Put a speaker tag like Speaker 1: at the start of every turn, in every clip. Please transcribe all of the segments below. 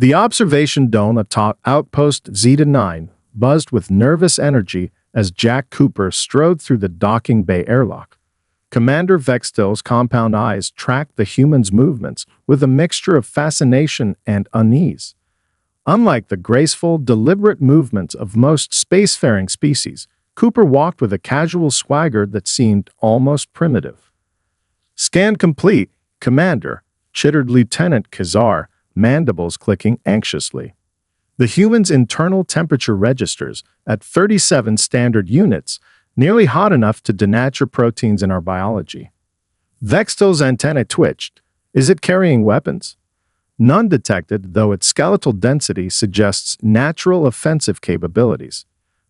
Speaker 1: The observation dome atop Outpost Zeta-9 buzzed with nervous energy as Jack Cooper strode through the docking bay airlock. Commander Vextil's compound eyes tracked the human's movements with a mixture of fascination and unease. Unlike the graceful, deliberate movements of most spacefaring species, Cooper walked with a casual swagger that seemed almost primitive. "Scan complete, Commander," chittered Lieutenant Kazar, mandibles clicking anxiously. The human's internal temperature registers at 37 standard units, nearly hot enough to denature proteins in our biology. Vextil's antennae twitched. Is it carrying weapons? None detected, though its skeletal density suggests natural offensive capabilities.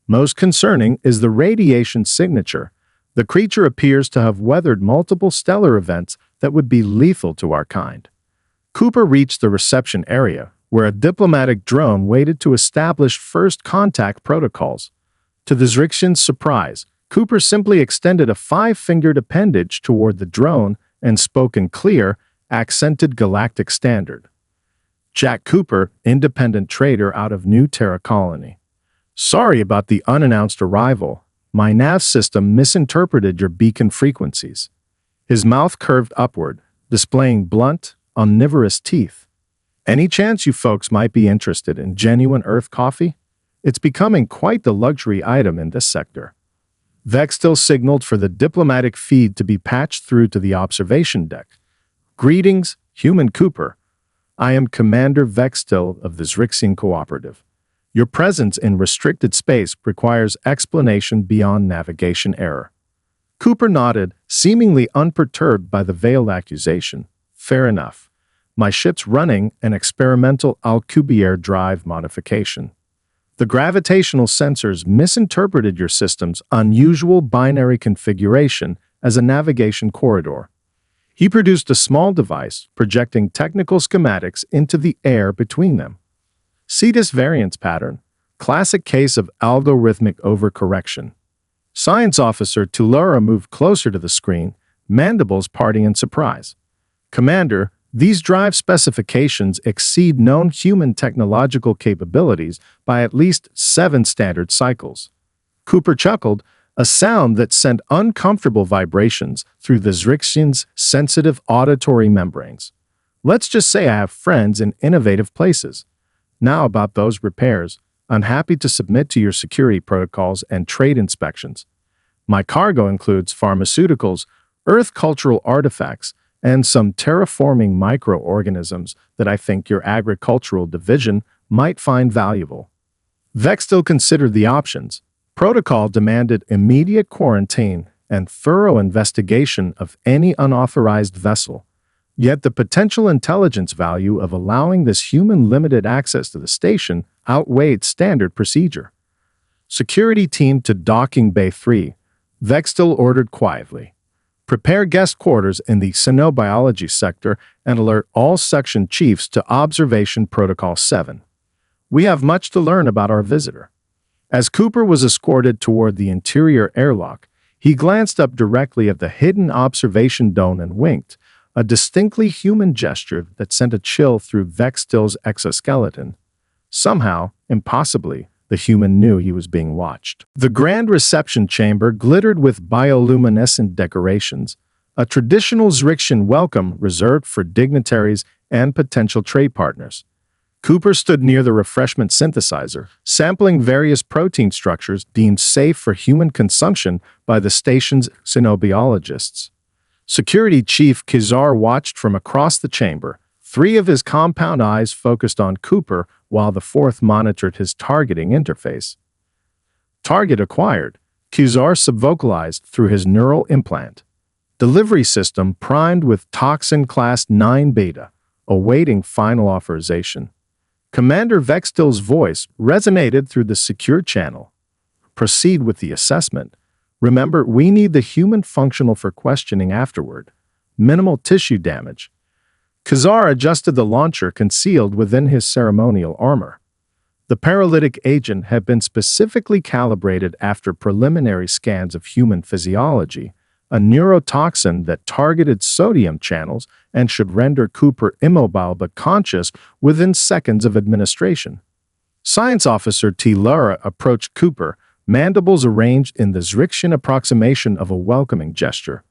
Speaker 1: Most concerning is the radiation signature. The creature appears to have weathered multiple stellar events that would be lethal to our kind. Cooper reached the reception area, where a diplomatic drone waited to establish first contact protocols. To the Zrixian's surprise, Cooper simply extended a 5-fingered appendage toward the drone and spoke in clear, accented Galactic standard. "Jack Cooper, independent trader out of New Terra Colony. Sorry about the unannounced arrival. My nav system misinterpreted your beacon frequencies." His mouth curved upward, displaying blunt, omnivorous teeth. "Any chance you folks might be interested in genuine Earth coffee? It's becoming quite the luxury item in this sector." Vextil signaled for the diplomatic feed to be patched through to the observation deck. "Greetings, Human Cooper. I am Commander Vextil of the Zrixian Cooperative. Your presence in restricted space requires explanation beyond navigation error." Cooper nodded, seemingly unperturbed by the veiled accusation. "Fair enough. My ship's running an experimental Alcubierre drive modification. The gravitational sensors misinterpreted your system's unusual binary configuration as a navigation corridor." He produced a small device projecting technical schematics into the air between them. "Cetus variance pattern, classic case of algorithmic overcorrection." Science Officer Tulura moved closer to the screen, mandibles parting in surprise. "Commander, these drive specifications exceed known human technological capabilities by at least 7 standard cycles." Cooper chuckled, a sound that sent uncomfortable vibrations through the Zrixian's sensitive auditory membranes. "Let's just say I have friends in innovative places. Now about those repairs, I'm happy to submit to your security protocols and trade inspections. My cargo includes pharmaceuticals, Earth cultural artifacts, and some terraforming microorganisms that I think your agricultural division might find valuable." Vextil considered the options. Protocol demanded immediate quarantine and thorough investigation of any unauthorized vessel. Yet the potential intelligence value of allowing this human limited access to the station outweighed standard procedure. "Security team to Docking Bay 3, Vextil ordered quietly. Prepare guest quarters in the Xenobiology sector and alert all section chiefs to Observation Protocol 7. We have much to learn about our visitor." As Cooper was escorted toward the interior airlock, he glanced up directly at the hidden observation dome and winked, a distinctly human gesture that sent a chill through Vextil's exoskeleton. Somehow, impossibly, the human knew he was being watched. The grand reception chamber glittered with bioluminescent decorations, a traditional Zrixian welcome reserved for dignitaries and potential trade partners. Cooper stood near the refreshment synthesizer, sampling various protein structures deemed safe for human consumption by the station's xenobiologists. Security Chief Kizar watched from across the chamber, 3 of his compound eyes focused on Cooper while the 4th monitored his targeting interface. "Target acquired," Kizar subvocalized through his neural implant. "Delivery system primed with Toxin Class 9 Beta, awaiting final authorization." Commander Vextil's voice resonated through the secure channel. "Proceed with the assessment. Remember, we need the human functional for questioning afterward. Minimal tissue damage." Kazar adjusted the launcher concealed within his ceremonial armor. The paralytic agent had been specifically calibrated after preliminary scans of human physiology, a neurotoxin that targeted sodium channels and should render Cooper immobile but conscious within seconds of administration. Science Officer T. Lara approached Cooper, mandibles arranged in the Zrixian approximation of a welcoming gesture.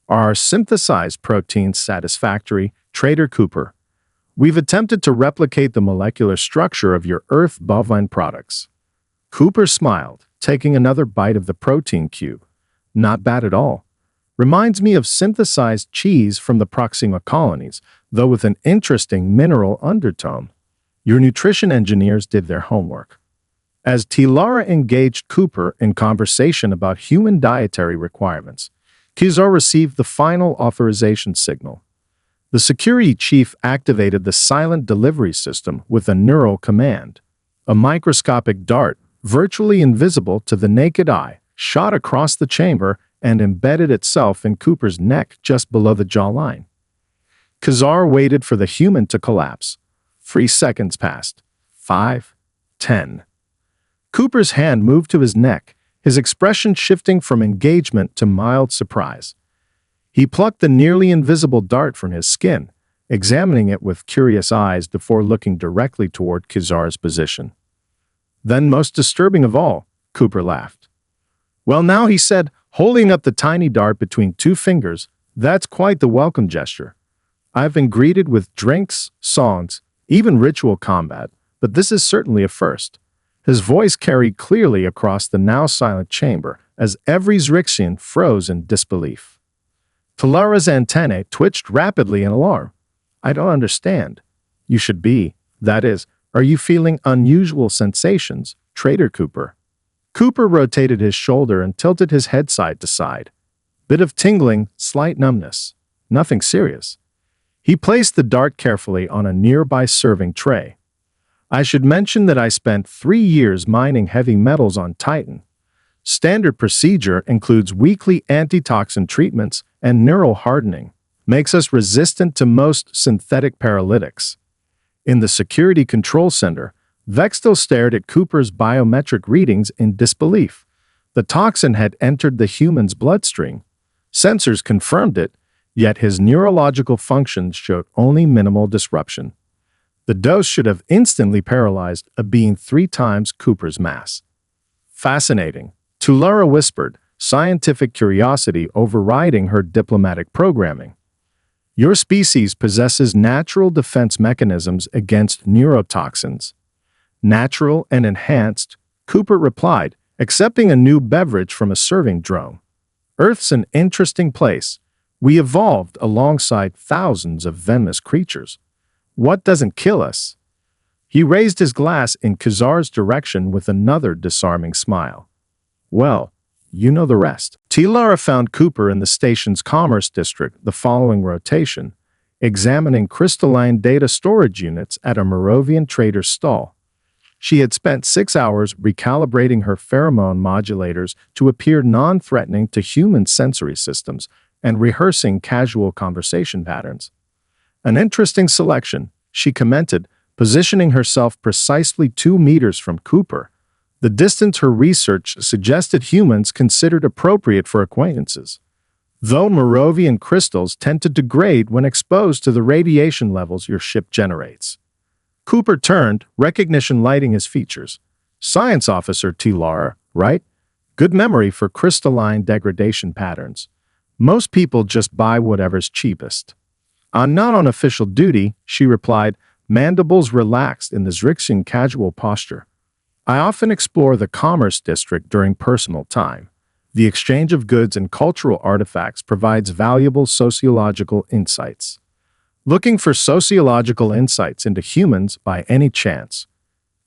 Speaker 1: "Are our synthesized proteins satisfactory, Trader Cooper? We've attempted to replicate the molecular structure of your Earth bovine products." Cooper smiled, taking another bite of the protein cube. "Not bad at all. Reminds me of synthesized cheese from the Proxima colonies, though with an interesting mineral undertone. Your nutrition engineers did their homework." As T. Lara engaged Cooper in conversation about human dietary requirements, Kizar received the final authorization signal. The security chief activated the silent delivery system with a neural command. A microscopic dart, virtually invisible to the naked eye, shot across the chamber and embedded itself in Cooper's neck just below the jawline. Kizar waited for the human to collapse. 3 seconds passed. 5. 10. Cooper's hand moved to his neck, his expression shifting from engagement to mild surprise. He plucked the nearly invisible dart from his skin, examining it with curious eyes before looking directly toward Kizar's position. "Then most disturbing of all," Cooper laughed. "Well now," he said, holding up the tiny dart between 2 fingers, "that's quite the welcome gesture. I've been greeted with drinks, songs, even ritual combat, but this is certainly a first." His voice carried clearly across the now silent chamber as every Zrixian froze in disbelief. Talara's antennae twitched rapidly in alarm. "I don't understand. You should be. That is, are you feeling unusual sensations, Trader Cooper?" Cooper rotated his shoulder and tilted his head side to side. Bit of tingling, slight numbness. Nothing serious. He placed the dart carefully on a nearby serving tray. "I should mention that I spent 3 years mining heavy metals on Titan. Standard procedure includes weekly antitoxin treatments and neural hardening. Makes us resistant to most synthetic paralytics." In the Security Control Center, Vextel stared at Cooper's biometric readings in disbelief. The toxin had entered the human's bloodstream. Sensors confirmed it, yet his neurological functions showed only minimal disruption. The dose should have instantly paralyzed a being 3 times Cooper's mass. "Fascinating," Tulara whispered, scientific curiosity overriding her diplomatic programming. "Your species possesses natural defense mechanisms against neurotoxins." "Natural and enhanced," Cooper replied, accepting a new beverage from a serving drone. "Earth's an interesting place. We evolved alongside thousands of venomous creatures. What doesn't kill us?" He raised his glass in Kizar's direction with another disarming smile. "Well, you know the rest." T-Lara found Cooper in the station's commerce district the following rotation, examining crystalline data storage units at a Moravian trader's stall. She had spent 6 hours recalibrating her pheromone modulators to appear non-threatening to human sensory systems and rehearsing casual conversation patterns. "An interesting selection," she commented, positioning herself precisely 2 meters from Cooper, the distance her research suggested humans considered appropriate for acquaintances. Though Moravian crystals tend to degrade when exposed to the radiation levels your ship generates. Cooper turned, recognition lighting his features. "Science Officer T. Lara, right? Good memory for crystalline degradation patterns. Most people just buy whatever's cheapest." "I'm not on official duty," she replied, mandibles relaxed in the Zrixian casual posture. "I often explore the commerce district during personal time. The exchange of goods and cultural artifacts provides valuable sociological insights." "Looking for sociological insights into humans by any chance?"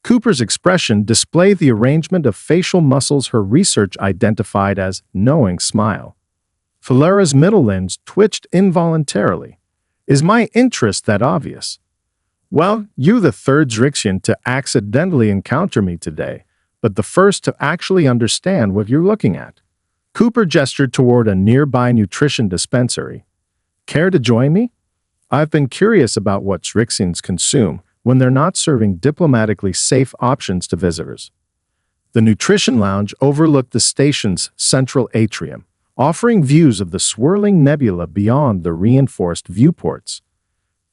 Speaker 1: Cooper's expression displayed the arrangement of facial muscles her research identified as knowing smile. Falera's middle limbs twitched involuntarily. "Is my interest that obvious?" "Well, you're the 3rd Zrixian to accidentally encounter me today, but the first to actually understand what you're looking at." Cooper gestured toward a nearby nutrition dispensary. "Care to join me? I've been curious about what Zrixians consume when they're not serving diplomatically safe options to visitors." The nutrition lounge overlooked the station's central atrium, offering views of the swirling nebula beyond the reinforced viewports.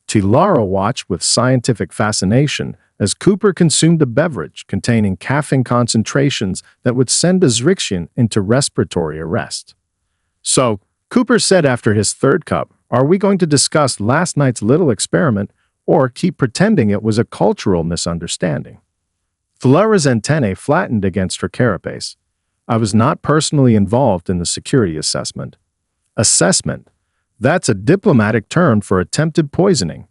Speaker 1: Tilara watched with scientific fascination as Cooper consumed a beverage containing caffeine concentrations that would send a Zrixian into respiratory arrest. "So," Cooper said after his third cup, "are we going to discuss last night's little experiment or keep pretending it was a cultural misunderstanding?" Tilara's antennae flattened against her carapace. "I was not personally involved in the security assessment." Assessment? That's a diplomatic term for attempted poisoning.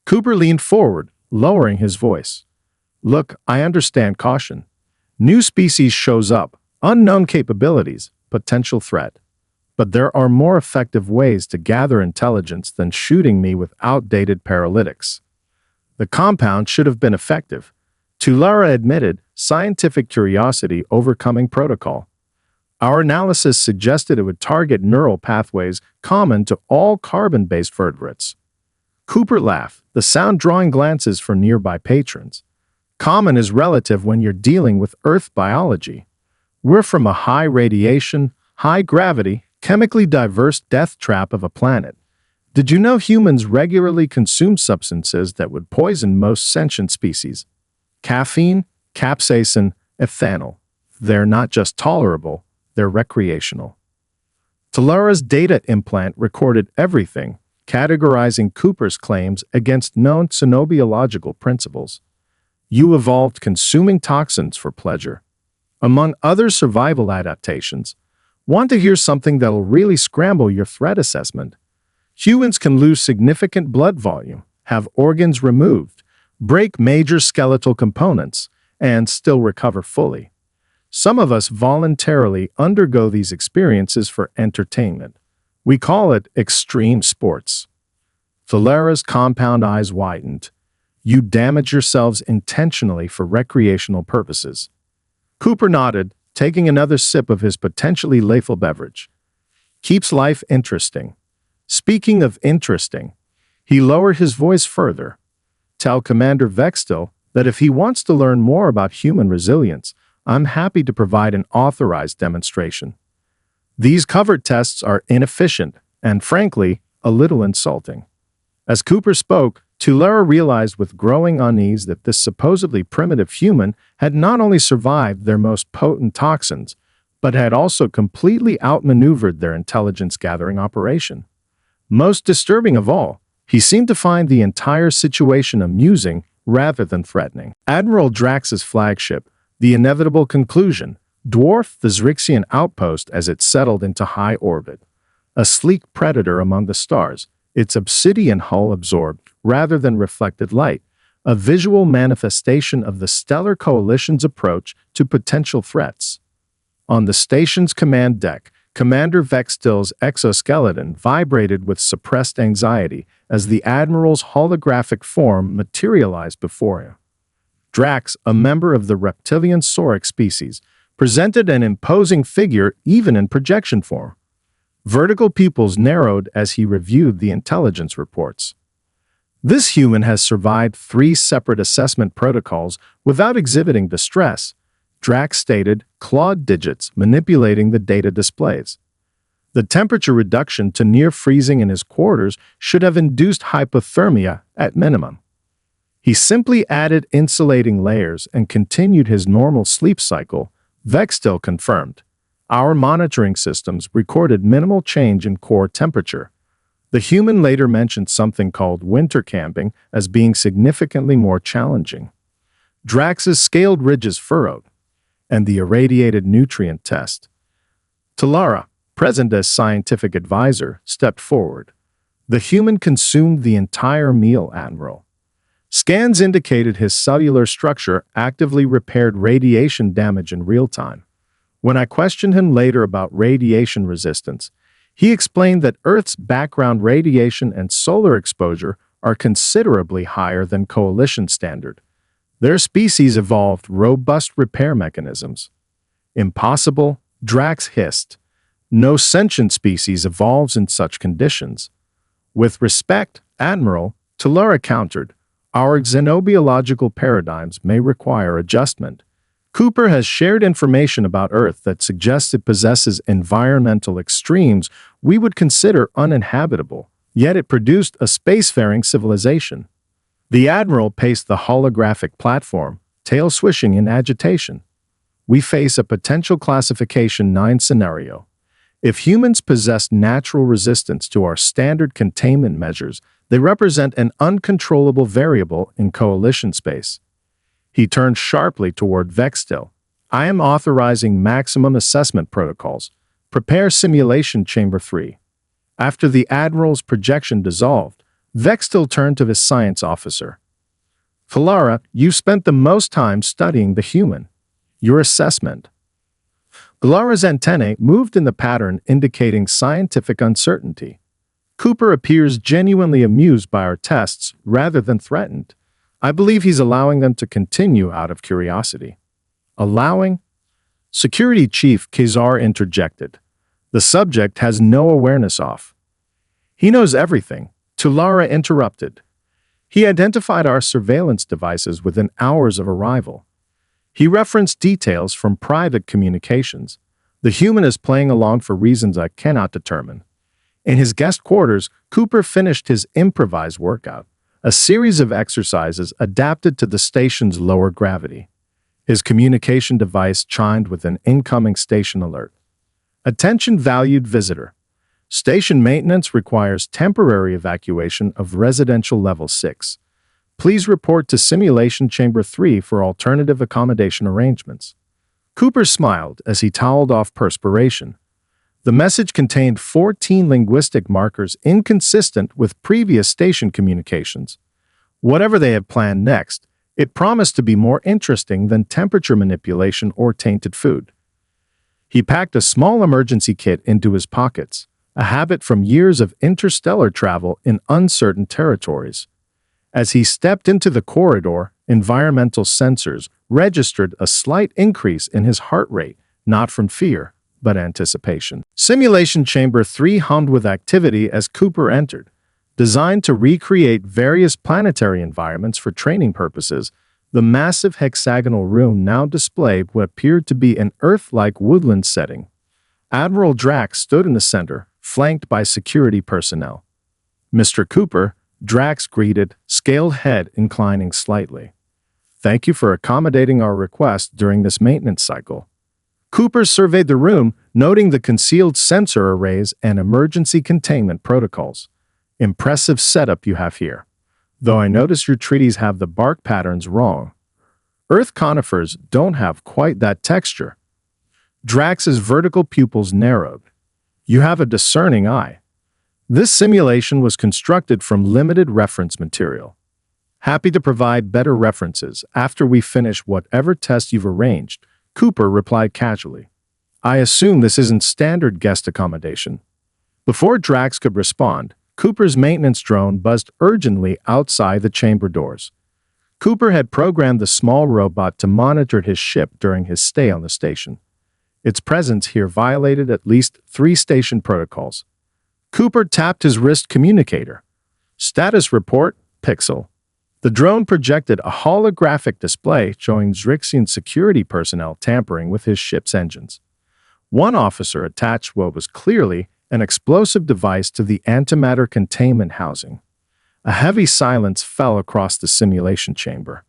Speaker 1: Cooper leaned forward, lowering his voice. "Look, I understand caution. New species shows up, unknown capabilities, potential threat. But there are more effective ways to gather intelligence than shooting me with outdated paralytics." The compound should have been effective. Tilara admitted, scientific curiosity overcoming protocol. "Our analysis suggested it would target neural pathways common to all carbon-based vertebrates." Cooper laughed, the sound drawing glances from nearby patrons. "Common is relative when you're dealing with Earth biology. We're from a high radiation, high gravity, chemically diverse death trap of a planet. Did you know humans regularly consume substances that would poison most sentient species? Caffeine, capsaicin, ethanol. They're not just tolerable, they're recreational." Tilara's data implant recorded everything, categorizing Cooper's claims against known xenobiological principles. "You evolved consuming toxins for pleasure. Among other survival adaptations, want to hear something that'll really scramble your threat assessment? Humans can lose significant blood volume, have organs removed, break major skeletal components, and still recover fully. Some of us voluntarily undergo these experiences for entertainment. We call it extreme sports." Tilara's compound eyes widened. "You damage yourselves intentionally for recreational purposes." Cooper nodded, taking another sip of his potentially lethal beverage. "Keeps life interesting." Speaking of interesting, he lowered his voice further. "Tell Commander Vextil that if he wants to learn more about human resilience, I'm happy to provide an authorized demonstration. These covert tests are inefficient and, frankly, a little insulting." As Cooper spoke, Tilara realized with growing unease that this supposedly primitive human had not only survived their most potent toxins, but had also completely outmaneuvered their intelligence-gathering operation. Most disturbing of all, he seemed to find the entire situation amusing rather than threatening. Admiral Drax's flagship, the inevitable conclusion, dwarfed the Zrixian outpost as it settled into high orbit. A sleek predator among the stars, its obsidian hull absorbed, rather than reflected light, a visual manifestation of the Stellar Coalition's approach to potential threats. On the station's command deck, Commander Vextil's exoskeleton vibrated with suppressed anxiety as the Admiral's holographic form materialized before him. Drax, a member of the reptilian sauric species, presented an imposing figure even in projection form. Vertical pupils narrowed as he reviewed the intelligence reports. "This human has survived 3 separate assessment protocols without exhibiting distress," Drax stated, clawed digits manipulating the data displays. "The temperature reduction to near freezing in his quarters should have induced hypothermia at minimum. He simply added insulating layers and continued his normal sleep cycle," Vextil confirmed. "Our monitoring systems recorded minimal change in core temperature." The human later mentioned something called winter camping as being significantly more challenging. Drax's scaled ridges furrowed, and the irradiated nutrient test. Tilara, present as scientific advisor, stepped forward. "The human consumed the entire meal, Admiral. Scans indicated his cellular structure actively repaired radiation damage in real time. When I questioned him later about radiation resistance, he explained that Earth's background radiation and solar exposure are considerably higher than Coalition standard. Their species evolved robust repair mechanisms." "Impossible," Drax hissed. "No sentient species evolves in such conditions." "With respect, Admiral," Tilara countered, "our xenobiological paradigms may require adjustment. Cooper has shared information about Earth that suggests it possesses environmental extremes we would consider uninhabitable, yet it produced a spacefaring civilization. The Admiral paced the holographic platform, tail swishing in agitation. We face a potential classification 9 scenario. If humans possess natural resistance to our standard containment measures, they represent an uncontrollable variable in coalition space. He turned sharply toward Vextil. I am authorizing maximum assessment protocols. Prepare simulation chamber 3. After the Admiral's projection dissolved, Vextil turned to his science officer. Falara, you've spent the most time studying the human. Your assessment. Falara's antennae moved in the pattern indicating scientific uncertainty. Cooper appears genuinely amused by our tests rather than threatened. I believe he's allowing them to continue out of curiosity. Allowing? Security Chief Kazar interjected. The subject has no awareness off. He knows everything, Tulara interrupted. He identified our surveillance devices within hours of arrival. He referenced details from private communications. The human is playing along for reasons I cannot determine. In his guest quarters, Cooper finished his improvised workout, a series of exercises adapted to the station's lower gravity. His communication device chimed with an incoming station alert. Attention valued visitor. Station maintenance requires temporary evacuation of residential level 6. Please report to simulation chamber 3 for alternative accommodation arrangements. Cooper smiled as he toweled off perspiration. The message contained 14 linguistic markers inconsistent with previous station communications. Whatever they had planned next, it promised to be more interesting than temperature manipulation or tainted food. He packed a small emergency kit into his pockets, a habit from years of interstellar travel in uncertain territories. As he stepped into the corridor, environmental sensors registered a slight increase in his heart rate, not from fear, but anticipation. Simulation Chamber 3 hummed with activity as Cooper entered. Designed to recreate various planetary environments for training purposes, the massive hexagonal room now displayed what appeared to be an Earth-like woodland setting. Admiral Drax stood in the center, flanked by security personnel. Mr. Cooper, Drax greeted, scaled head inclining slightly. Thank you for accommodating our request during this maintenance cycle. Cooper surveyed the room, noting the concealed sensor arrays and emergency containment protocols. Impressive setup you have here. Though I notice your treaties have the bark patterns wrong. Earth conifers don't have quite that texture. Drax's vertical pupils narrowed. You have a discerning eye. This simulation was constructed from limited reference material. Happy to provide better references after we finish whatever test you've arranged, Cooper replied casually. I assume this isn't standard guest accommodation. Before Drax could respond, Cooper's maintenance drone buzzed urgently outside the chamber doors. Cooper had programmed the small robot to monitor his ship during his stay on the station. Its presence here violated at least 3 station protocols. Cooper tapped his wrist communicator. Status report, Pixel. The drone projected a holographic display showing Zrixian security personnel tampering with his ship's engines. One officer attached what was clearly an explosive device to the antimatter containment housing. A heavy silence fell across the simulation chamber.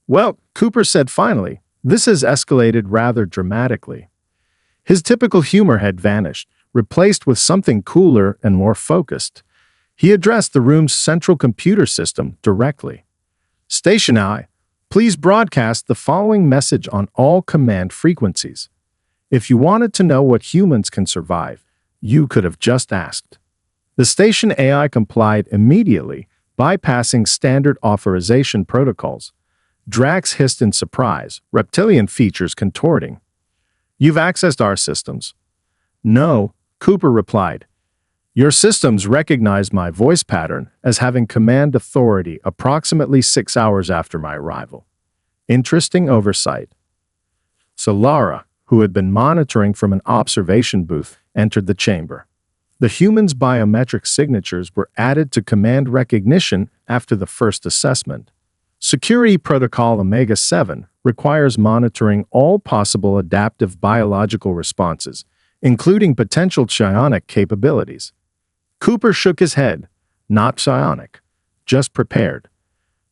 Speaker 1: Well, Cooper said finally, this has escalated rather dramatically. His typical humor had vanished, replaced with something cooler and more focused. He addressed the room's central computer system directly. Station I, please broadcast the following message on all command frequencies. If you wanted to know what humans can survive, you could have just asked. The station AI complied immediately, bypassing standard authorization protocols. Drax hissed in surprise, reptilian features contorting. You've accessed our systems. No, Cooper replied. Your systems recognize my voice pattern as having command authority approximately 6 hours after my arrival. Interesting oversight. Solara, who had been monitoring from an observation booth, entered the chamber. The human's biometric signatures were added to command recognition after the first assessment. Security Protocol Omega-7 requires monitoring all possible adaptive biological responses, including potential psionic capabilities. Cooper shook his head. Not psionic. Just prepared.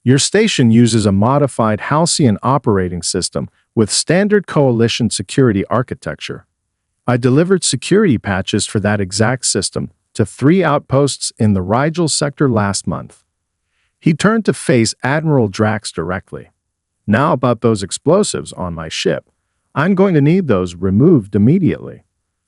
Speaker 1: Your station uses a modified Halcyon operating system with standard coalition security architecture. I delivered security patches for that exact system to 3 outposts in the Rigel sector last month. He turned to face Admiral Drax directly. Now about those explosives on my ship. I'm going to need those removed immediately.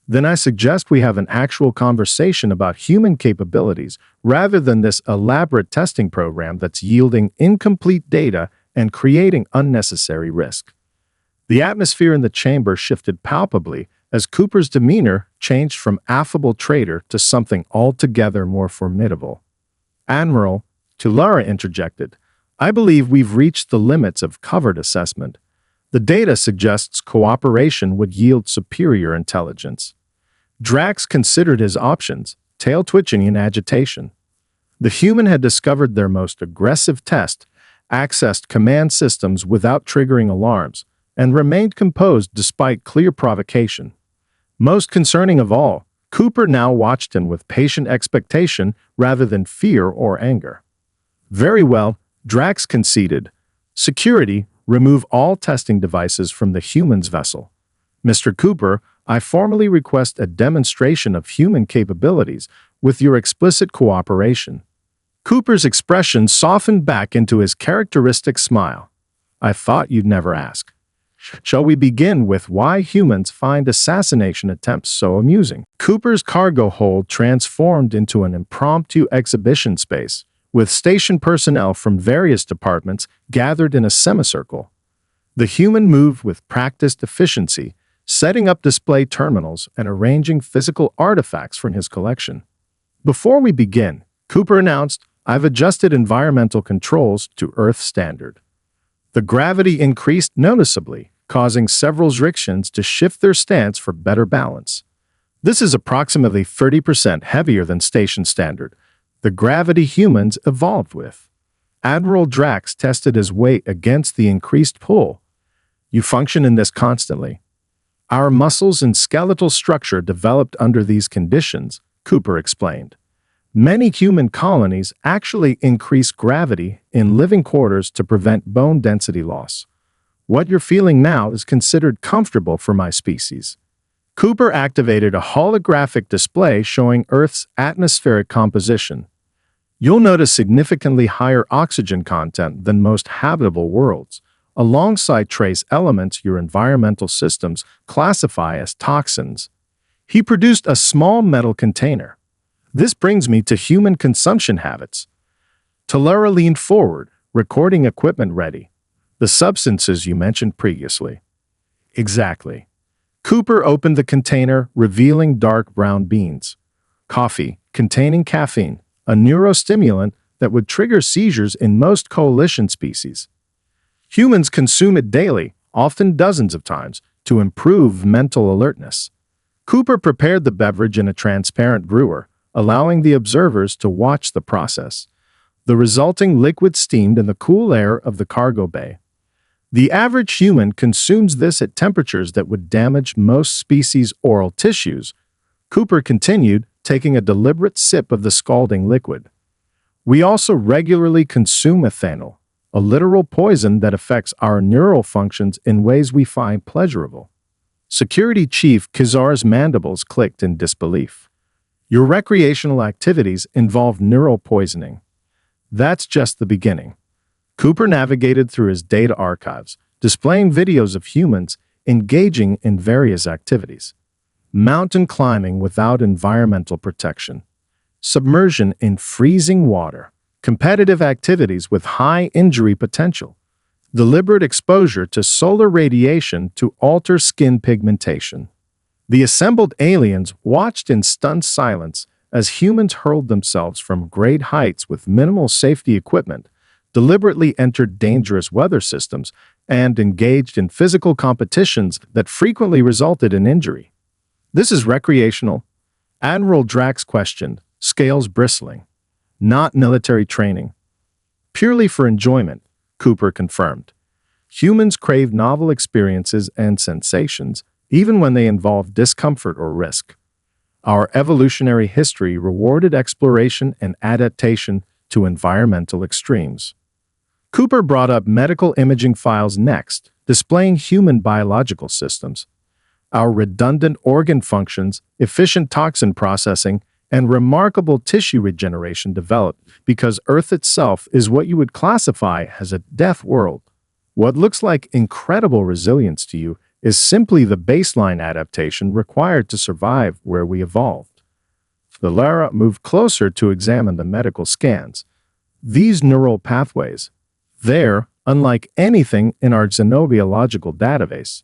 Speaker 1: Then I suggest we have an actual conversation about human capabilities rather than this elaborate testing program that's yielding incomplete data and creating unnecessary risk. The atmosphere in the chamber shifted palpably as Cooper's demeanor changed from affable trader to something altogether more formidable. Admiral, Tulara interjected, I believe we've reached the limits of covered assessment. The data suggests cooperation would yield superior intelligence. Drax considered his options, tail twitching in agitation. The human had discovered their most aggressive test, accessed command systems without triggering alarms, and remained composed despite clear provocation. Most concerning of all, Cooper now watched him with patient expectation rather than fear or anger. Very well, Drax conceded. Security, remove all testing devices from the human's vessel. Mr. Cooper, I formally request a demonstration of human capabilities with your explicit cooperation. Cooper's expression softened back into his characteristic smile. I thought you'd never ask. Shall we begin with why humans find assassination attempts so amusing? Cooper's cargo hold transformed into an impromptu exhibition space, with station personnel from various departments gathered in a semicircle. The human moved with practiced efficiency, setting up display terminals and arranging physical artifacts from his collection. Before we begin, Cooper announced, I've adjusted environmental controls to Earth standard. The gravity increased noticeably, causing several Zrixians to shift their stance for better balance. This is approximately 30% heavier than station standard, the gravity humans evolved with. Admiral Drax tested his weight against the increased pull. You function in this constantly. Our muscles and skeletal structure developed under these conditions, Cooper explained. Many human colonies actually increase gravity in living quarters to prevent bone density loss. What you're feeling now is considered comfortable for my species. Cooper activated a holographic display showing Earth's atmospheric composition. You'll notice significantly higher oxygen content than most habitable worlds, alongside trace elements your environmental systems classify as toxins. He produced a small metal container. This brings me to human consumption habits. Tulara leaned forward, recording equipment ready. The substances you mentioned previously. Exactly. Cooper opened the container, revealing dark brown beans. Coffee, containing caffeine, a neurostimulant that would trigger seizures in most coalition species. Humans consume it daily, often dozens of times, to improve mental alertness. Cooper prepared the beverage in a transparent brewer, allowing the observers to watch the process. The resulting liquid steamed in the cool air of the cargo bay. The average human consumes this at temperatures that would damage most species' oral tissues. Cooper continued, taking a deliberate sip of the scalding liquid. We also regularly consume ethanol, a literal poison that affects our neural functions in ways we find pleasurable. Security Chief Kizar's mandibles clicked in disbelief. Your recreational activities involve neural poisoning. That's just the beginning. Cooper navigated through his data archives, displaying videos of humans engaging in various activities. Mountain climbing without environmental protection, submersion in freezing water, competitive activities with high injury potential, deliberate exposure to solar radiation to alter skin pigmentation. The assembled aliens watched in stunned silence as humans hurled themselves from great heights with minimal safety equipment, deliberately entered dangerous weather systems, and engaged in physical competitions that frequently resulted in injury. This is recreational? Admiral Drax questioned, scales bristling. Not military training. Purely for enjoyment, Cooper confirmed. Humans crave novel experiences and sensations, even when they involve discomfort or risk. Our evolutionary history rewarded exploration and adaptation to environmental extremes. Cooper brought up medical imaging files next, displaying human biological systems. Our redundant organ functions, efficient toxin processing, and remarkable tissue regeneration developed because Earth itself is what you would classify as a death world. What looks like incredible resilience to you is simply the baseline adaptation required to survive where we evolved. Lara moved closer to examine the medical scans. These neural pathways, they're unlike anything in our xenobiological database.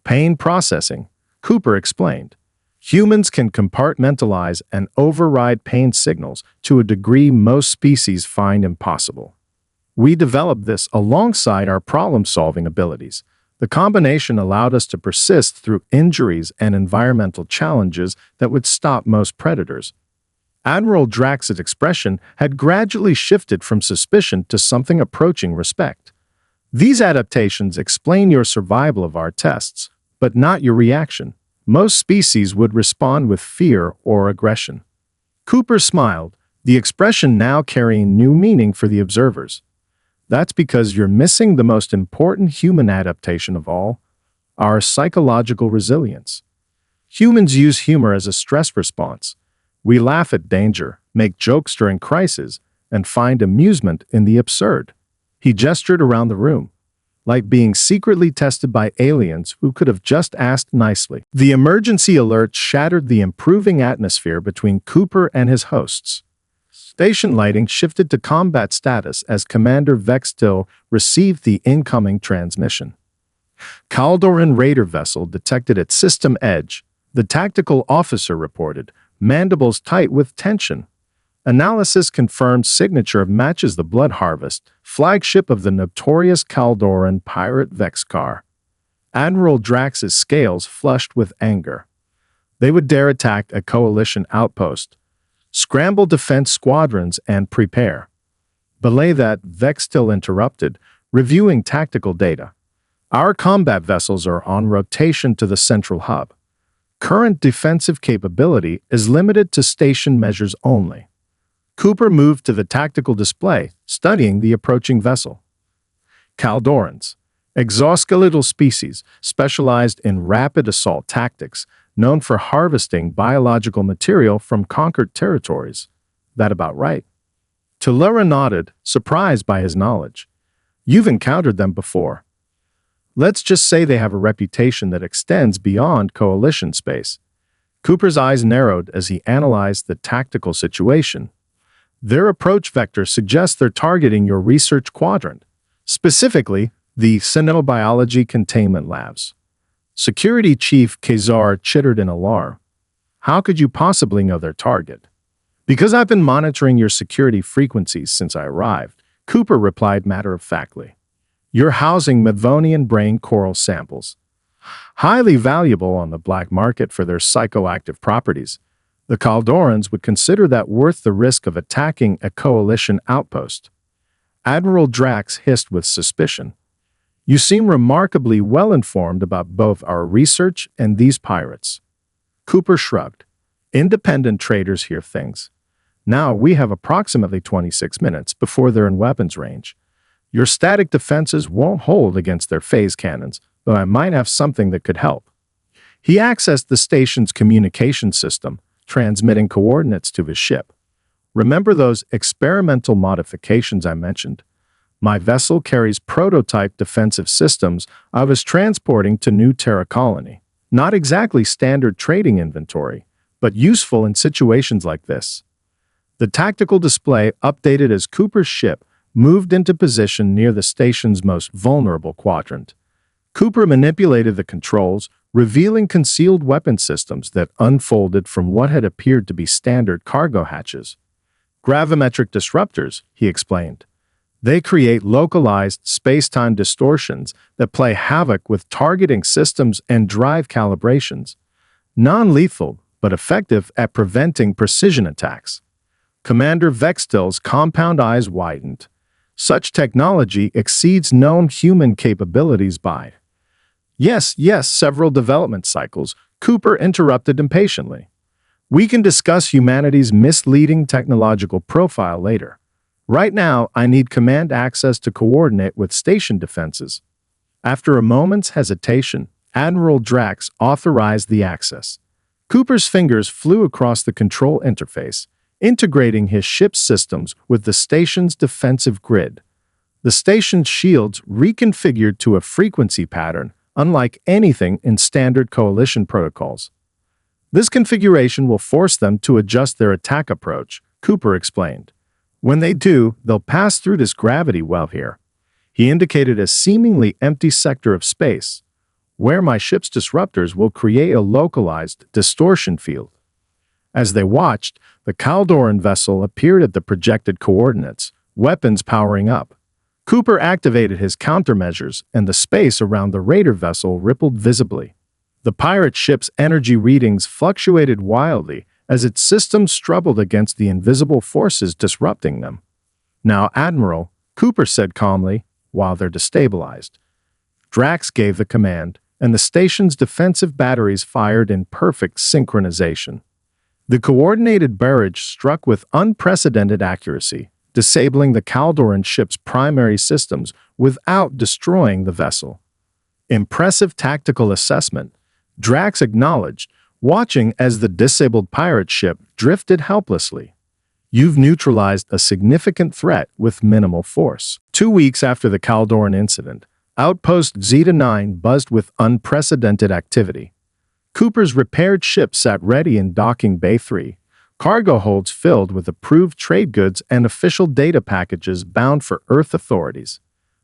Speaker 1: Pain processing, Cooper explained. Humans can compartmentalize and override pain signals to a degree most species find impossible. We developed this alongside our problem-solving abilities. The combination allowed us to persist through injuries and environmental challenges that would stop most predators. Admiral Drax's expression had gradually shifted from suspicion to something approaching respect. These adaptations explain your survival of our tests, but not your reaction. Most species would respond with fear or aggression. Cooper smiled, the expression now carrying new meaning for the observers. That's because you're missing the most important human adaptation of all, our psychological resilience. Humans use humor as a stress response. We laugh at danger, make jokes during crisis, and find amusement in the absurd. He gestured around the room, like being secretly tested by aliens who could have just asked nicely. The emergency alert shattered the improving atmosphere between Cooper and his hosts. Station lighting shifted to combat status as Commander Vextil received the incoming transmission. Caldoran Raider vessel detected at system edge. The tactical officer reported, mandibles tight with tension. Analysis confirmed signature matches the Blood Harvest, flagship of the notorious Caldoran pirate Vexcar. Admiral Drax's scales flushed with anger. They would dare attack a coalition outpost, scramble defense squadrons, and prepare. Belay that, Vextil interrupted, reviewing tactical data. Our combat vessels are on rotation to the central hub. Current defensive capability is limited to station measures only. Cooper moved to the tactical display, studying the approaching vessel. Caldorans, exoskeletal species specialized in rapid assault tactics, known for harvesting biological material from conquered territories. That about right? Tulura nodded, surprised by his knowledge. You've encountered them before. Let's just say they have a reputation that extends beyond coalition space. Cooper's eyes narrowed as he analyzed the tactical situation. Their approach vector suggests they're targeting your research quadrant, specifically the Xenobiology Containment Labs. Security Chief Kazar chittered in alarm. How could you possibly know their target? Because I've been monitoring your security frequencies since I arrived, Cooper replied matter-of-factly. You're housing Mavonian brain coral samples, highly valuable on the black market for their psychoactive properties. The Caldorans would consider that worth the risk of attacking a coalition outpost. Admiral Drax hissed with suspicion. You seem remarkably well-informed about both our research and these pirates. Cooper shrugged. Independent traders hear things. Now we have approximately 26 minutes before they're in weapons range. Your static defenses won't hold against their phase cannons, but I might have something that could help. He accessed the station's communication system, transmitting coordinates to his ship. Remember those experimental modifications I mentioned? My vessel carries prototype defensive systems I was transporting to New Terra Colony. Not exactly standard trading inventory, but useful in situations like this. The tactical display updated as Cooper's ship moved into position near the station's most vulnerable quadrant. Cooper manipulated the controls, revealing concealed weapon systems that unfolded from what had appeared to be standard cargo hatches. Gravimetric disruptors, he explained. They create localized space-time distortions that play havoc with targeting systems and drive calibrations. Non-lethal, but effective at preventing precision attacks. Commander Vextil's compound eyes widened. Such technology exceeds known human capabilities by. Yes, several development cycles, Cooper interrupted impatiently. We can discuss humanity's misleading technological profile later. Right now, I need command access to coordinate with station defenses. After a moment's hesitation, Admiral Drax authorized the access. Cooper's fingers flew across the control interface, integrating his ship's systems with the station's defensive grid. The station's shields reconfigured to a frequency pattern unlike anything in standard coalition protocols. This configuration will force them to adjust their attack approach, Cooper explained. When they do, they'll pass through this gravity well here. He indicated a seemingly empty sector of space, where my ship's disruptors will create a localized distortion field. As they watched, the Caldoran vessel appeared at the projected coordinates, weapons powering up. Cooper activated his countermeasures, and the space around the raider vessel rippled visibly. The pirate ship's energy readings fluctuated wildly as its systems struggled against the invisible forces disrupting them. "Now, Admiral," Cooper said calmly, while they're destabilized. Drax gave the command, and the station's defensive batteries fired in perfect synchronization. The coordinated barrage struck with unprecedented accuracy, disabling the Caldoran ship's primary systems without destroying the vessel. Impressive tactical assessment, Drax acknowledged, watching as the disabled pirate ship drifted helplessly. You've neutralized a significant threat with minimal force. 2 weeks after the Caldoran incident, Outpost Zeta-9 buzzed with unprecedented activity. Cooper's repaired ship sat ready in Docking Bay 3, cargo holds filled with approved trade goods and official data packages bound for Earth authorities.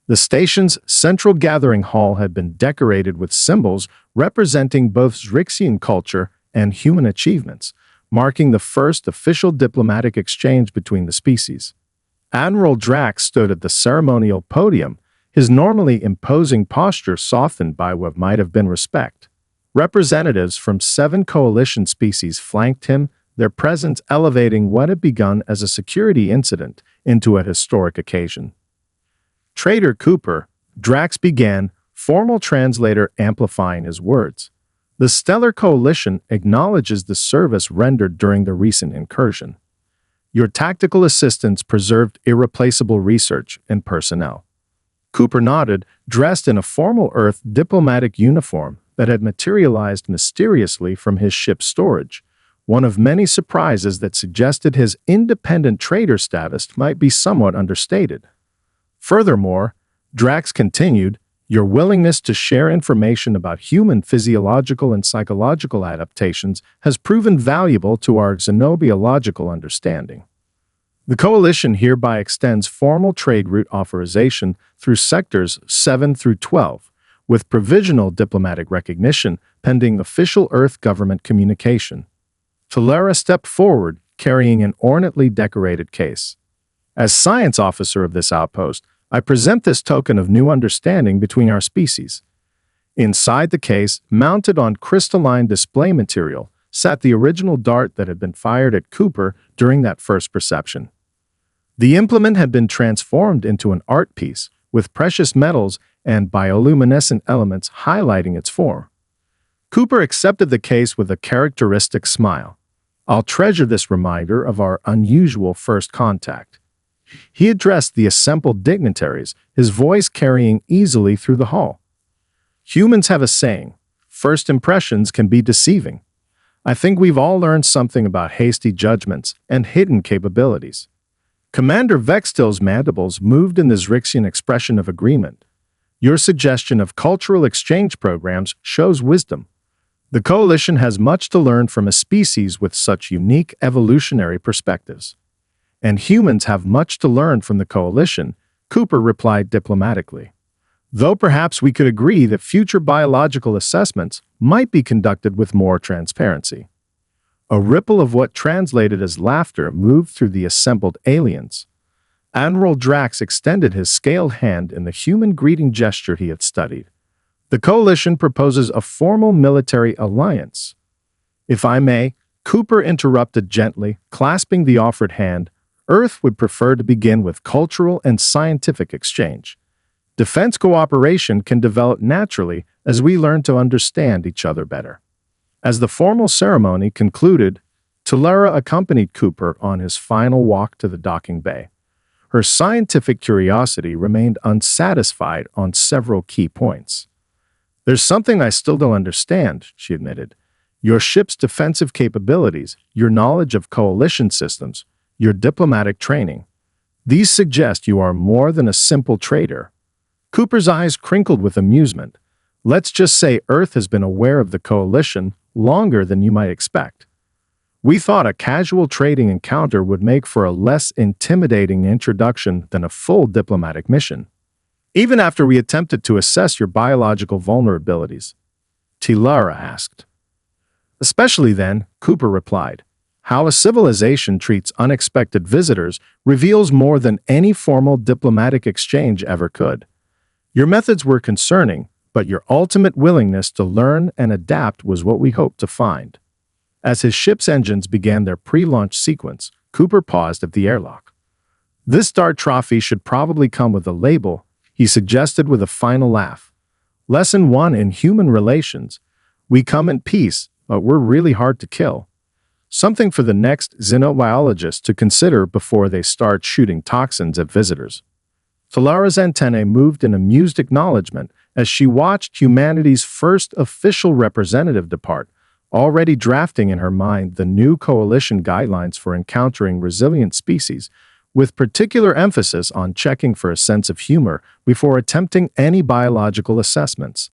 Speaker 1: The station's central gathering hall had been decorated with symbols representing both Zrixian culture and human achievements, marking the first official diplomatic exchange between the species. Admiral Drax stood at the ceremonial podium, his normally imposing posture softened by what might have been respect. Representatives from 7 coalition species flanked him, their presence elevating what had begun as a security incident into a historic occasion. "Trader Cooper," Drax began, formal translator amplifying his words. "The Stellar Coalition acknowledges the service rendered during the recent incursion. Your tactical assistance preserved irreplaceable research and personnel." Cooper nodded, dressed in a formal Earth diplomatic uniform that had materialized mysteriously from his ship's storage, one of many surprises that suggested his independent trader status might be somewhat understated. Furthermore, Drax continued, "Your willingness to share information about human physiological and psychological adaptations has proven valuable to our xenobiological understanding. The Coalition hereby extends formal trade route authorization through Sectors 7 through 12, with provisional diplomatic recognition pending official Earth government communication." Talara stepped forward, carrying an ornately decorated case. "As science officer of this outpost, I present this token of new understanding between our species." Inside the case, mounted on crystalline display material, sat the original dart that had been fired at Cooper during that first perception. The implement had been transformed into an art piece, with precious metals and bioluminescent elements highlighting its form. Cooper accepted the case with a characteristic smile. "I'll treasure this reminder of our unusual first contact." He addressed the assembled dignitaries, his voice carrying easily through the hall. "Humans have a saying, first impressions can be deceiving. I think we've all learned something about hasty judgments and hidden capabilities." Commander Vextil's mandibles moved in the Zrixian expression of agreement. "Your suggestion of cultural exchange programs shows wisdom. The Coalition has much to learn from a species with such unique evolutionary perspectives." "And humans have much to learn from the Coalition," Cooper replied diplomatically. "Though perhaps we could agree that future biological assessments might be conducted with more transparency." A ripple of what translated as laughter moved through the assembled aliens. Admiral Drax extended his scaled hand in the human greeting gesture he had studied. "The Coalition proposes a formal military alliance." "If I may," Cooper interrupted gently, clasping the offered hand, Earth would prefer to begin with cultural and scientific exchange. Defense cooperation can develop naturally as we learn to understand each other better. As the formal ceremony concluded, Tulara accompanied Cooper on his final walk to the docking bay. Her scientific curiosity remained unsatisfied on several key points. "There's something I still don't understand," she admitted. "Your ship's defensive capabilities, your knowledge of coalition systems, your diplomatic training. These suggest you are more than a simple trader." Cooper's eyes crinkled with amusement. "Let's just say Earth has been aware of the coalition longer than you might expect. We thought a casual trading encounter would make for a less intimidating introduction than a full diplomatic mission. Even after we attempted to assess your biological vulnerabilities," Tulara asked. "Especially then," Cooper replied. "How a civilization treats unexpected visitors reveals more than any formal diplomatic exchange ever could. Your methods were concerning, but your ultimate willingness to learn and adapt was what we hoped to find." As his ship's engines began their pre-launch sequence, Cooper paused at the airlock. "This star trophy should probably come with a label," he suggested with a final laugh. "Lesson 1 in human relations. We come in peace, but we're really hard to kill. Something for the next xenobiologist to consider before they start shooting toxins at visitors." Tulara's antennae moved in amused acknowledgement as she watched humanity's first official representative depart, already drafting in her mind the new coalition guidelines for encountering resilient species, with particular emphasis on checking for a sense of humor before attempting any biological assessments.